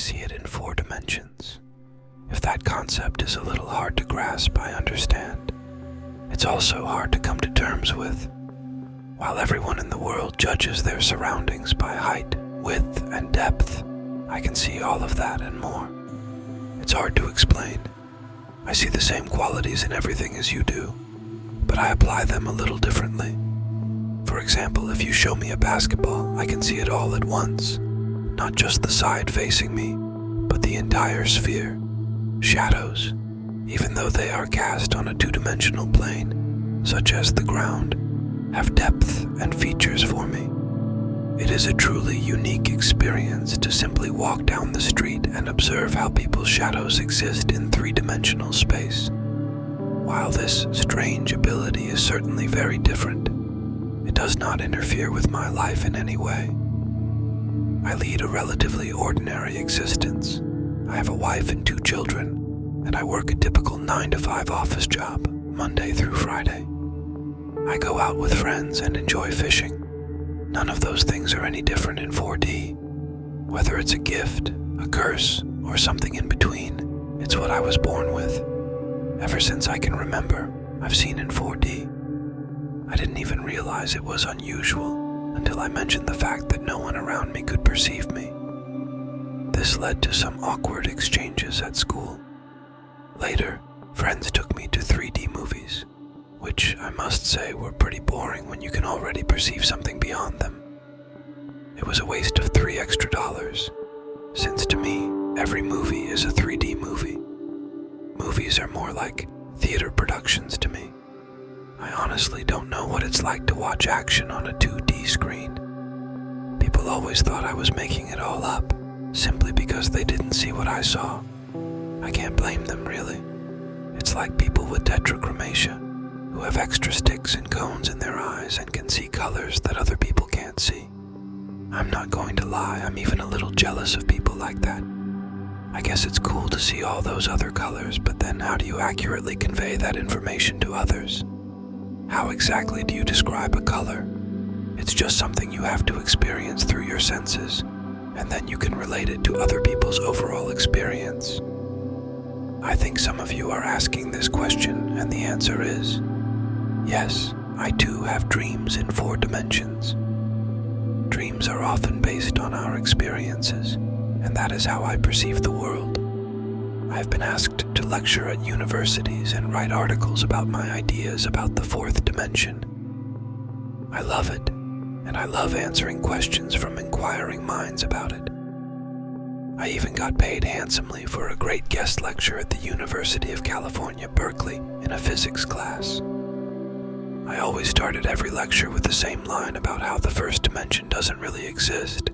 see it in 4 dimensions. If that concept is a little hard to grasp, I understand. It's also hard to come to terms with. While everyone in the world judges their surroundings by height, width, and depth, I can see all of that and more. It's hard to explain. I see the same qualities in everything as you do, but I apply them a little differently. For example, if you show me a basketball, I can see it all at once. Not just the side facing me, but the entire sphere. Shadows, even though they are cast on a 2-dimensional plane, such as the ground, have depth and features for me. It is a truly unique experience to simply walk down the street and observe how people's shadows exist in 3-dimensional space. While this strange ability is certainly very different, it does not interfere with my life in any way. I lead a relatively ordinary existence. I have a wife and 2 children, and I work a typical 9-to-5 office job, Monday through Friday. I go out with friends and enjoy fishing. None of those things are any different in 4D. Whether it's a gift, a curse, or something in between, it's what I was born with. Ever since I can remember, I've seen in 4D. I didn't even realize it was unusual until I mentioned the fact that no one around me could perceive me. This led to some awkward exchanges at school. Later, friends took me to 3D movies, which I must say were pretty boring when you can already perceive something beyond them. It was a waste of $3 extra, since to me, every movie is a 3D movie. Movies are more like theater productions to me. I honestly don't know what it's like to watch action on a 2D screen. People always thought I was making it all up, simply because they didn't see what I saw. I can't blame them, really. It's like people with tetrachromatia, who have extra sticks and cones in their eyes and can see colors that other people can't see. I'm not going to lie, I'm even a little jealous of people like that. I guess it's cool to see all those other colors, but then how do you accurately convey that information to others? How exactly do you describe a color? It's just something you have to experience through your senses, and then you can relate it to other people's overall experience. I think some of you are asking this question, and the answer is, yes, I too have dreams in 4 dimensions. Dreams are often based on our experiences, and that is how I perceive the world. I've been asked to lecture at universities and write articles about my ideas about the 4th dimension. I love it, and I love answering questions from inquiring minds about it. I even got paid handsomely for a great guest lecture at the University of California, Berkeley, in a physics class. I always started every lecture with the same line about how the 1st dimension doesn't really exist.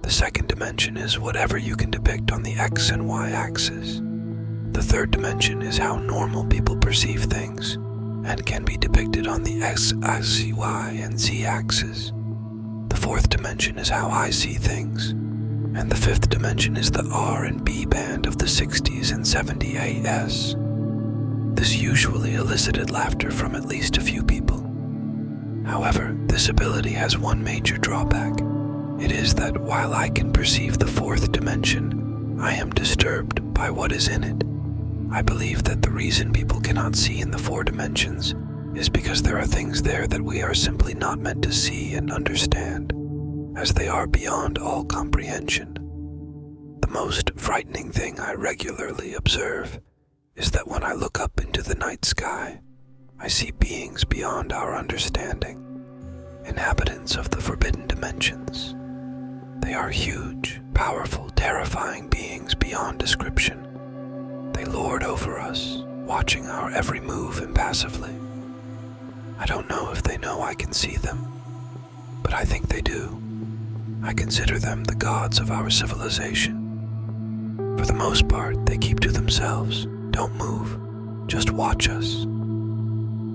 The 2nd dimension is whatever you can depict on the X and Y axis. The 3rd dimension is how normal people perceive things, and can be depicted on the X, Y, and Z axis. The 4th dimension is how I see things, and the 5th dimension is the R and B band of the 60s and 70 AS. This usually elicited laughter from at least a few people. However, this ability has one major drawback. It is that while I can perceive the 4th dimension, I am disturbed by what is in it. I believe that the reason people cannot see in the 4 dimensions is because there are things there that we are simply not meant to see and understand, as they are beyond all comprehension. The most frightening thing I regularly observe is that when I look up into the night sky, I see beings beyond our understanding, inhabitants of the forbidden dimensions. They are huge, powerful, terrifying beings beyond description. They lord over us, watching our every move impassively. I don't know if they know I can see them, but I think they do. I consider them the gods of our civilization. For the most part, they keep to themselves, don't move, just watch us.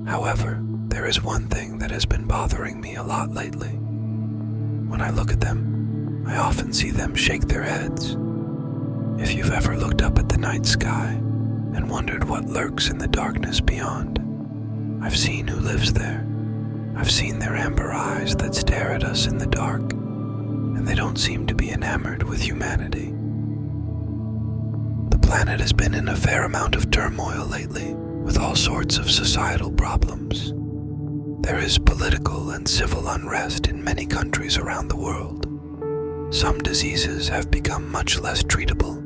However, there is one thing that has been bothering me a lot lately. When I look at them, I often see them shake their heads. If you've ever looked up at the night sky and wondered what lurks in the darkness beyond, I've seen who lives there. I've seen their amber eyes that stare at us in the dark, and they don't seem to be enamored with humanity. planet has been in a fair amount of turmoil lately, with all sorts of societal problems. There is political and civil unrest in many countries around the world. Some diseases have become much less treatable,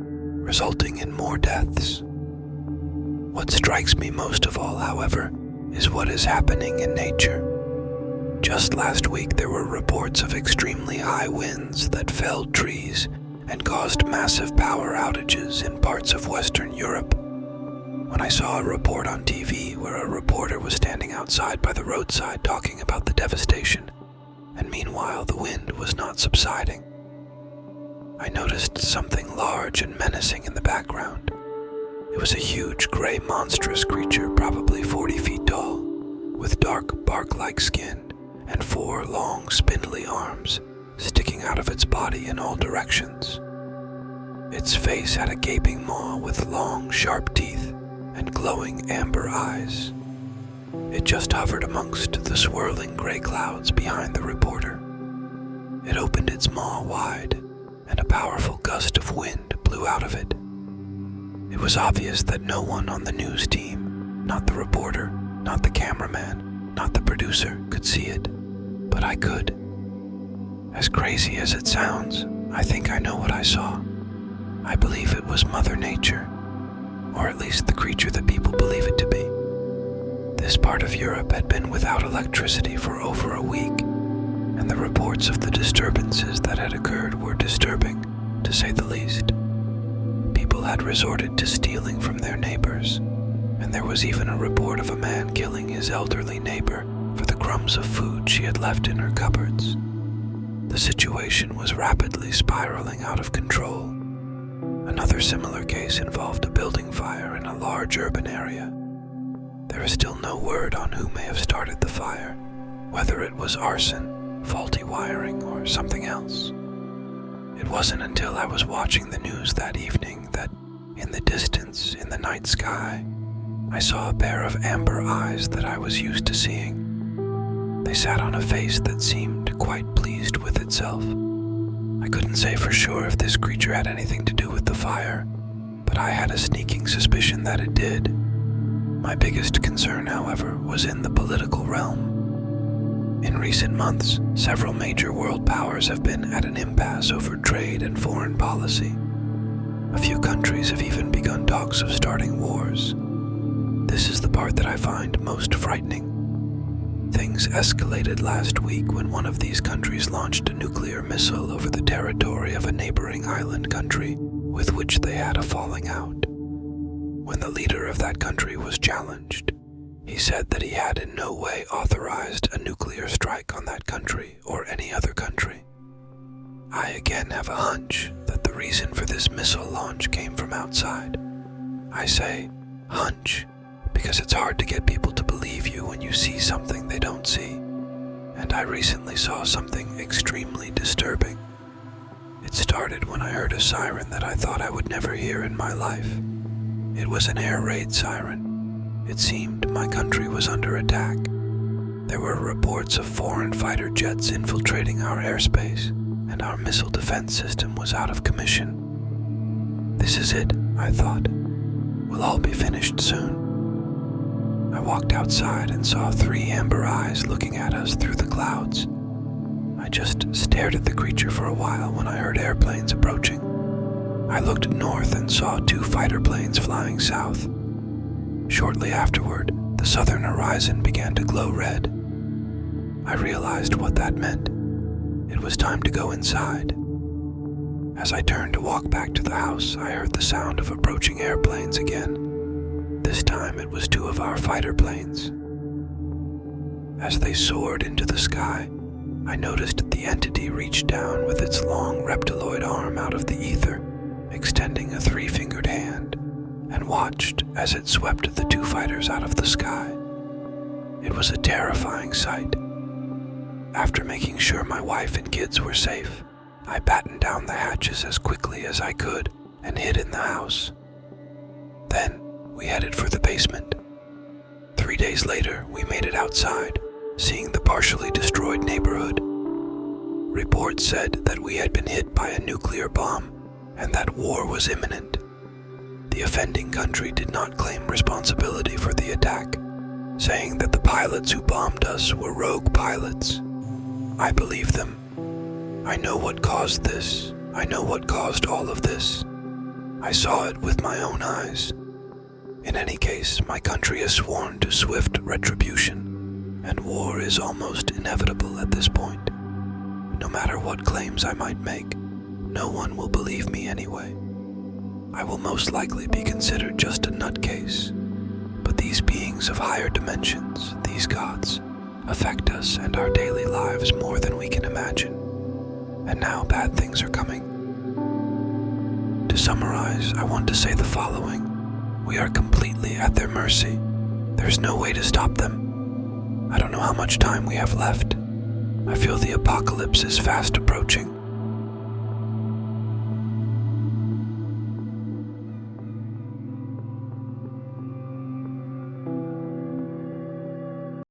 resulting in more deaths. What strikes me most of all, however, is what is happening in nature. Just last week there were reports of extremely high winds that felled trees and caused massive power outages in parts of Western Europe. When I saw a report on TV where a reporter was standing outside by the roadside talking about the devastation, and meanwhile the wind was not subsiding, I noticed something large and menacing in the background. It was a huge gray monstrous creature, probably 40 feet tall, with dark bark-like skin and 4 long spindly arms sticking out of its body in all directions. Its face had a gaping maw with long, sharp teeth and glowing amber eyes. It just hovered amongst the swirling gray clouds behind the reporter. It opened its maw wide, and a powerful gust of wind blew out of it. It was obvious that no one on the news team, not the reporter, not the cameraman, not the producer, could see it, but I could. As crazy as it sounds, I think I know what I saw. I believe it was Mother Nature, or at least the creature that people believe it to be. This part of Europe had been without electricity for over a week, and the reports of the disturbances that had occurred were disturbing, to say the least. People had resorted to stealing from their neighbors, and there was even a report of a man killing his elderly neighbor for the crumbs of food she had left in her cupboards. The situation was rapidly spiraling out of control. Another similar case involved a building fire in a large urban area. There is still no word on who may have started the fire, whether it was arson, faulty wiring, or something else. It wasn't until I was watching the news that evening that, in the distance, in the night sky, I saw a pair of amber eyes that I was used to seeing. They sat on a face that seemed quite pleased with itself. I couldn't say for sure if this creature had anything to do with the fire, but I had a sneaking suspicion that it did. My biggest concern, however, was in the political realm. In recent months, several major world powers have been at an impasse over trade and foreign policy. A few countries have even begun talks of starting wars. This is the part that I find most frightening. Things escalated last week when one of these countries launched a nuclear missile over the territory of a neighboring island country with which they had a falling out. When the leader of that country was challenged, he said that he had in no way authorized a nuclear strike on that country or any other country. I again have a hunch that the reason for this missile launch came from outside. I say hunch because it's hard to get people to believe you when you see something they don't see. And I recently saw something extremely disturbing. It started when I heard a siren that I thought I would never hear in my life. It was an air raid siren. It seemed my country was under attack. There were reports of foreign fighter jets infiltrating our airspace, and our missile defense system was out of commission. This is it, I thought. We'll all be finished soon. I walked outside and saw 3 amber eyes looking at us through the clouds. I just stared at the creature for a while when I heard airplanes approaching. I looked north and saw 2 fighter planes flying south. Shortly afterward, the southern horizon began to glow red. I realized what that meant. It was time to go inside. As I turned to walk back to the house, I heard the sound of approaching airplanes again. This time it was 2 of our fighter planes. As they soared into the sky, I noticed the entity reach down with its long reptiloid arm out of the ether, extending a 3-fingered hand, and watched as it swept the 2 fighters out of the sky. It was a terrifying sight. After making sure my wife and kids were safe, I battened down the hatches as quickly as I could and hid in the house. Then we headed for the basement. 3 days later, we made it outside, seeing the partially destroyed neighborhood. Reports said that we had been hit by a nuclear bomb and that war was imminent. The offending country did not claim responsibility for the attack, saying that the pilots who bombed us were rogue pilots. I believe them. I know what caused this. I know what caused all of this. I saw it with my own eyes. In any case, my country has sworn to swift retribution, and war is almost inevitable at this point. No matter what claims I might make, no one will believe me anyway. I will most likely be considered just a nutcase, but these beings of higher dimensions, these gods, affect us and our daily lives more than we can imagine. And now bad things are coming. To summarize, I want to say the following. We are completely at their mercy. There's no way to stop them. I don't know how much time we have left. I feel the apocalypse is fast approaching.